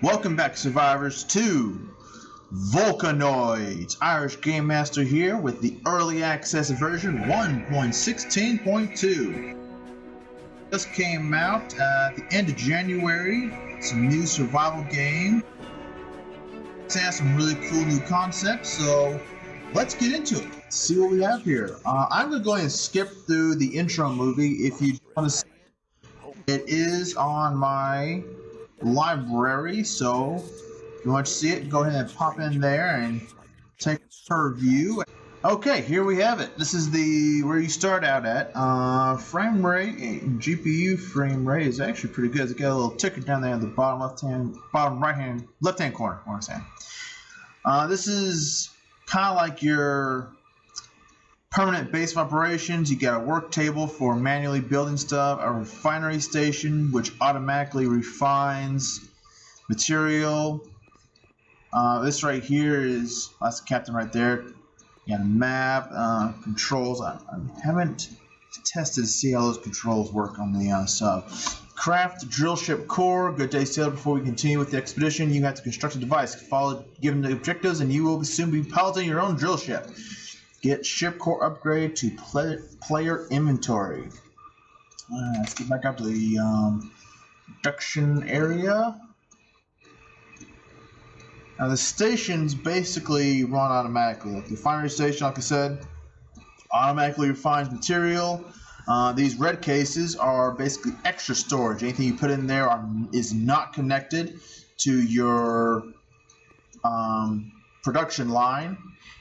Welcome back, survivors, to Volcanoids. Irish Game Master here with the early access version 1.16.2. Just came out at the end of January. It's a new survival game. It has some really cool new concepts, so let's get into it. Let's see what we have here. I'm going to go ahead and skip through the intro movie. If you want to see it, is on my library, so if you want to see it, go ahead and pop in there and take a review. Okay, here we have it. This is the where you start out at. Frame rate, GPU frame rate is actually pretty good. It's got a little ticker down there in the bottom left hand corner. What I'm saying. This is kind of like your permanent base of operations. You got a work table for manually building stuff, a refinery station which automatically refines material. This right here is, that's the captain right there. You got a map, controls. I haven't tested to see how those controls work on the sub. Craft drill ship core. Good day sailor. Before we continue with the expedition, you have to construct a device. Follow given the objectives and you will soon be piloting your own drill ship. Get ship core upgrade to player inventory. Let's get back up to the production area. Now the stations basically run automatically. Like the refinery station, like I said, automatically refines material. These red cases are basically extra storage. Anything you put in there is not connected to your production line.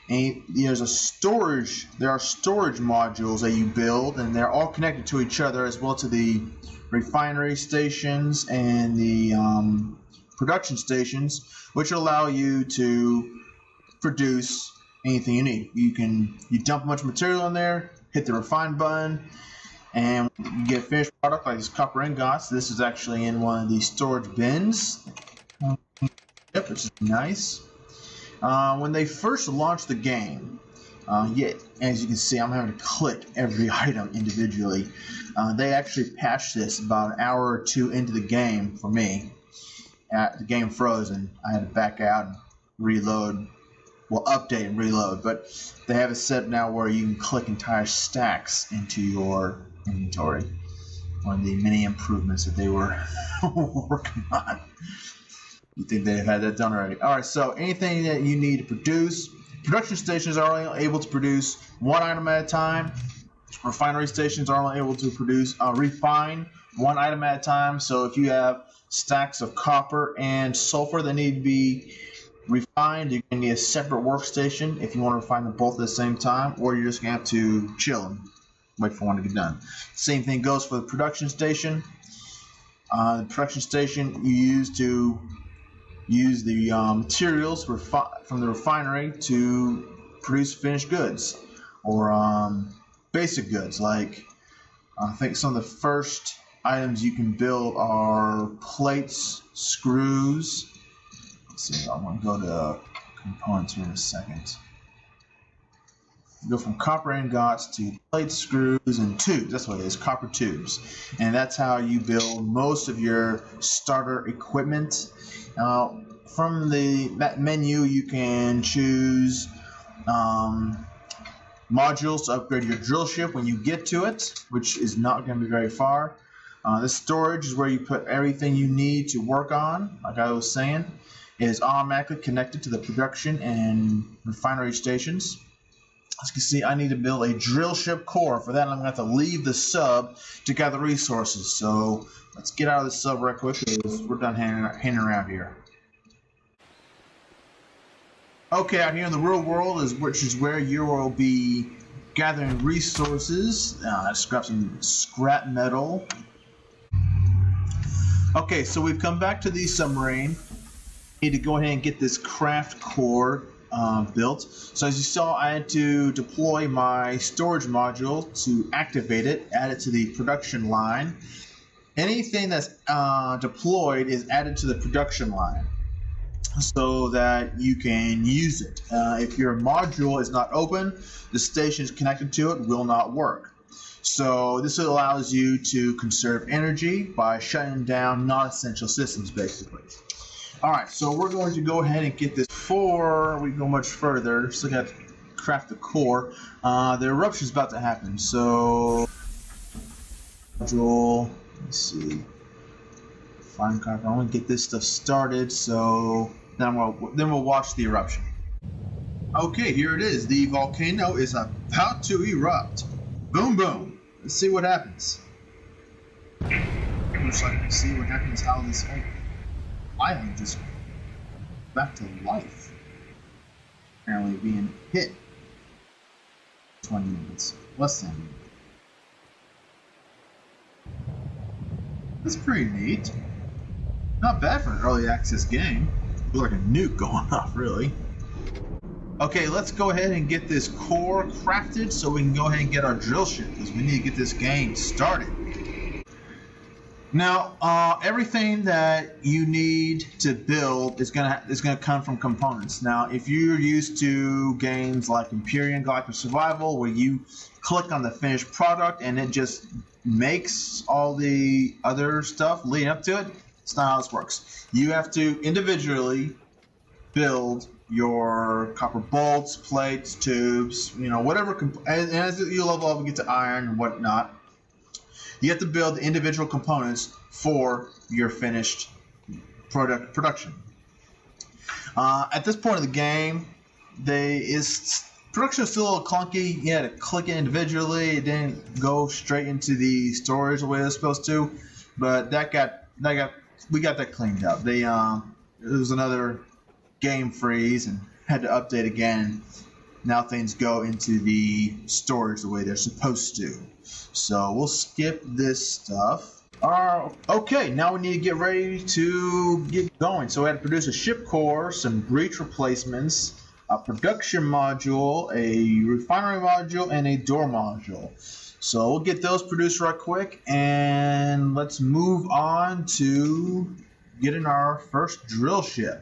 And there are storage modules that you build, and they're all connected to each other, as well to the refinery stations and the production stations, which allow you to produce anything you need. You dump a bunch of material in there, hit the refine button, and you get a finished product like these copper ingots. This is actually in one of these storage bins, which is nice. When they first launched the game, as you can see, I'm having to click every item individually. They actually patched this about an hour or two into the game for me. The game froze and I had to back out and reload. Well, update and reload. But they have it set now where you can click entire stacks into your inventory. One of the many improvements that they were working on. You think they've had that done already. Alright, so anything that you need to produce, production stations are only able to produce one item at a time. Refinery stations are only able to refine one item at a time. So if you have stacks of copper and sulfur that need to be refined, you're going to need a separate workstation if you want to refine them both at the same time, or you're just going to have to chill and wait for one to get done. Same thing goes for the production station. The production station you use the materials from the refinery to produce finished goods, or basic goods. Like I think some of the first items you can build are plates, screws. Let's see, I'm going to go to components here in a second. You go from copper ingots to plates, screws, and tubes. That's what it is, copper tubes. And that's how you build most of your starter equipment. From that menu, you can choose modules to upgrade your drill ship when you get to it, which is not going to be very far. The storage is where you put everything you need to work on. Like I was saying, it is automatically connected to the production and refinery stations. As you can see, I need to build a drill ship core. For that, I'm going to have to leave the sub to gather resources. So let's get out of the sub right quick because we're done hanging around here. Okay, out here in the real world, which is where you will be gathering resources. Let's grab some scrap metal. Okay, so we've come back to the submarine. Need to go ahead and get this craft core built. So as you saw, I had to deploy my storage module to activate it, add it to the production line. Anything that's deployed is added to the production line so that you can use it. If your module is not open, the stations connected to it will not work. So this allows you to conserve energy by shutting down non-essential systems, basically. Alright, so we're going to go ahead and get this. Before we go much further, still got to craft the core. The eruption's about to happen, so module, let's see. Fine copper. I want to get this stuff started, so then we'll watch the eruption. Okay, here it is. The volcano is about to erupt. Boom, boom. Let's see what happens. Looks like we see what happens. How this whole island just back to life. Apparently being hit. 20 minutes. Less than a minute. That's pretty neat. Not bad for an early access game. Looks like a nuke going off, really. Okay, let's go ahead and get this core crafted so we can go ahead and get our drill ship, because we need to get this game started. Now, everything that you need to build is gonna come from components. Now, if you're used to games like Empyrean Galactic Survival, where you click on the finished product and it just makes all the other stuff leading up to it, it's not how this works. You have to individually build your copper bolts, plates, tubes, whatever. And as you level up and get to iron and whatnot, you have to build the individual components for your finished production. At this point of the game, production is still a little clunky. You had to click it individually. It didn't go straight into the storage the way it was supposed to, but we got that cleaned up. It was another game freeze and had to update again. Now things go into the storage the way they're supposed to. So we'll skip this stuff. Okay, now we need to get ready to get going. So we had to produce a ship core, some breach replacements, a production module, a refinery module, and a door module. So we'll get those produced right quick, and let's move on to getting our first drill ship.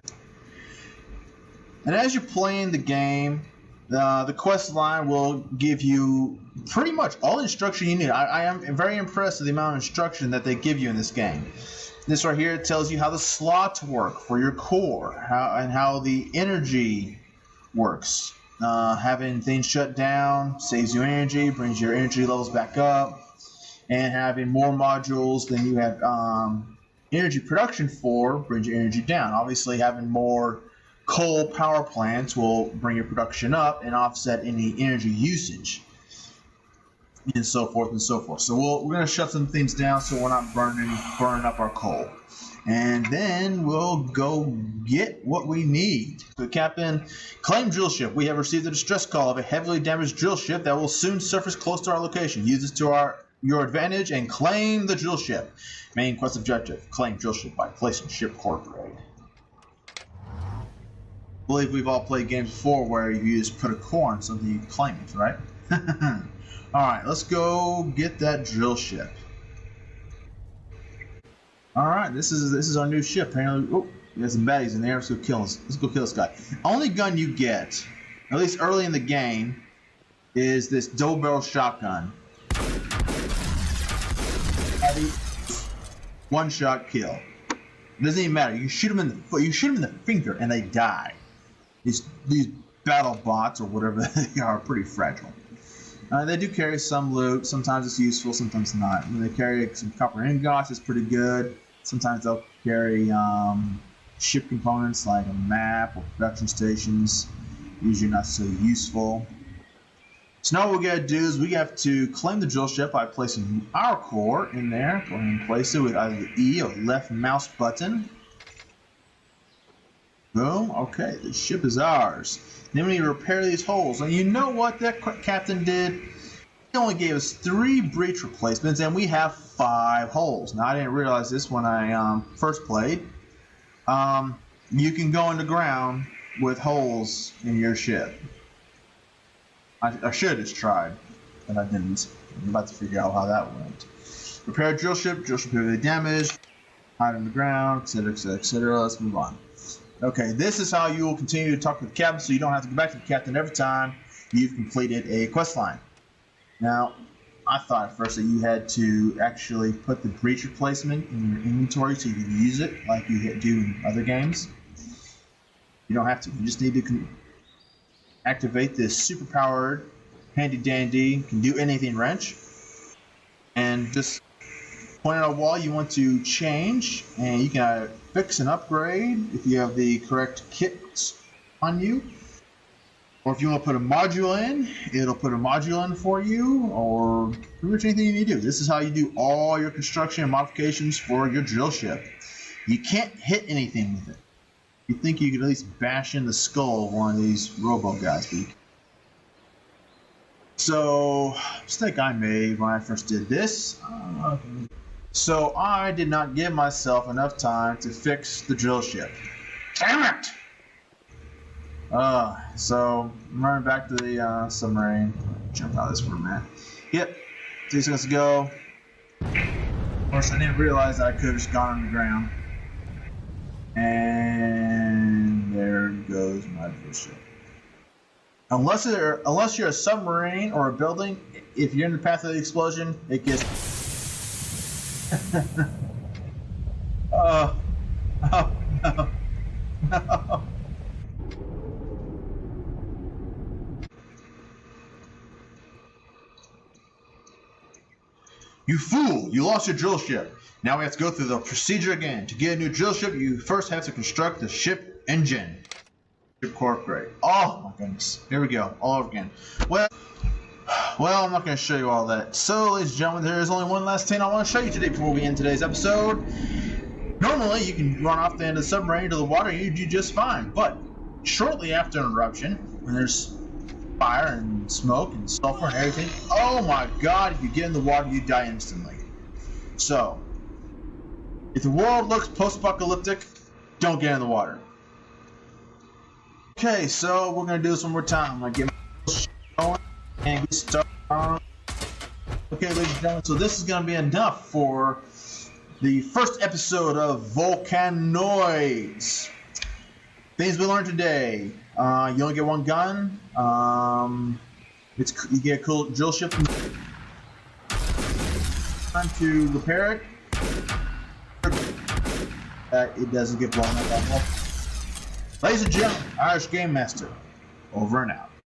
And as you're playing the game, the quest line will give you pretty much all the instruction you need. I am very impressed with the amount of instruction that they give you in this game. This right here tells you how the slots work for your core, how the energy works. Having things shut down saves you energy, brings your energy levels back up, and having more modules than you have energy production for brings your energy down. Obviously, having more coal power plants will bring your production up and offset any energy usage, and so forth and so forth. So we're going to shut some things down so we're not burning up our coal. And then we'll go get what we need. So, Captain, claim drill ship. We have received a distress call of a heavily damaged drill ship that will soon surface close to our location. Use this to your advantage and claim the drill ship. Main quest objective: claim drill ship by placing ship core grade. I believe we've all played games before where you just put a core on something, you claim it, right? Alright, let's go get that drill ship. Alright, this is our new ship. Apparently, oh, there's some baddies in there. Let's go kill this guy. Only gun you get, at least early in the game, is this double barrel shotgun. Heavy, one shot kill. It doesn't even matter. You shoot them in the foot, you shoot them in the finger, and they die. These battle bots or whatever they are pretty fragile. They do carry some loot. Sometimes it's useful, sometimes not. When they carry some copper ingots, it's pretty good. Sometimes they'll carry ship components like a map or production stations. Usually not so useful. So now what we gotta do is we have to claim the drill ship by placing our core in there. Go ahead and place it with either the E or left mouse button. Boom. Okay, the ship is ours. Then we need to repair these holes. And you know what that captain did? He only gave us 3 breach replacements, and we have 5 holes. Now, I didn't realize this when I first played. You can go underground with holes in your ship. I should have just tried, but I didn't. I'm about to figure out how that went. Repair drill ship heavily damaged, hide underground, etc., etc., etc. Let's move on. Okay, this is how you will continue to talk to the captain, so you don't have to go back to the captain every time you've completed a quest line. Now, I thought at first that you had to actually put the breach replacement in your inventory so you could use it like you do in other games. You don't have to. You just need to activate this super-powered, handy-dandy, can do anything wrench, and just point out a wall you want to change, and you can fix and upgrade if you have the correct kits on you. Or if you want to put a module in, it'll put a module in for you, or pretty much anything you need to do. This is how you do all your construction and modifications for your drill ship. You can't hit anything with it. You think you could at least bash in the skull of one of these robo guys, but so, mistake I made when I first did this. So I did not give myself enough time to fix the drill ship. Damn it! So I'm running back to the submarine. Jump out of this for a minute. Yep, 2 seconds ago. Of course, I didn't realize that I could have just gone underground. And there goes my drill ship. Unless you're a submarine or a building, if you're in the path of the explosion, it gets. Oh no! No! You fool! You lost your drill ship. Now we have to go through the procedure again. To get a new drill ship, you first have to construct the ship engine. Ship core upgrade. Oh my goodness. Here we go. All over again. Well, I'm not going to show you all that. So, ladies and gentlemen, there is only one last thing I want to show you today before we end today's episode. Normally, you can run off the end of the submarine to the water and you do just fine. But shortly after an eruption, when there's fire and smoke and sulfur and everything, oh my god, if you get in the water, you die instantly. So, if the world looks post-apocalyptic, don't get in the water. Okay, so we're going to do this one more time. I'm going to get my going and get started. Okay, ladies and gentlemen, so this is going to be enough for the first episode of Volcanoids. Things we learned today. You only get one gun. You get a cool drill ship. Time to repair it. It doesn't get blown up that much. Ladies and gentlemen, Irish Game Master, over and out.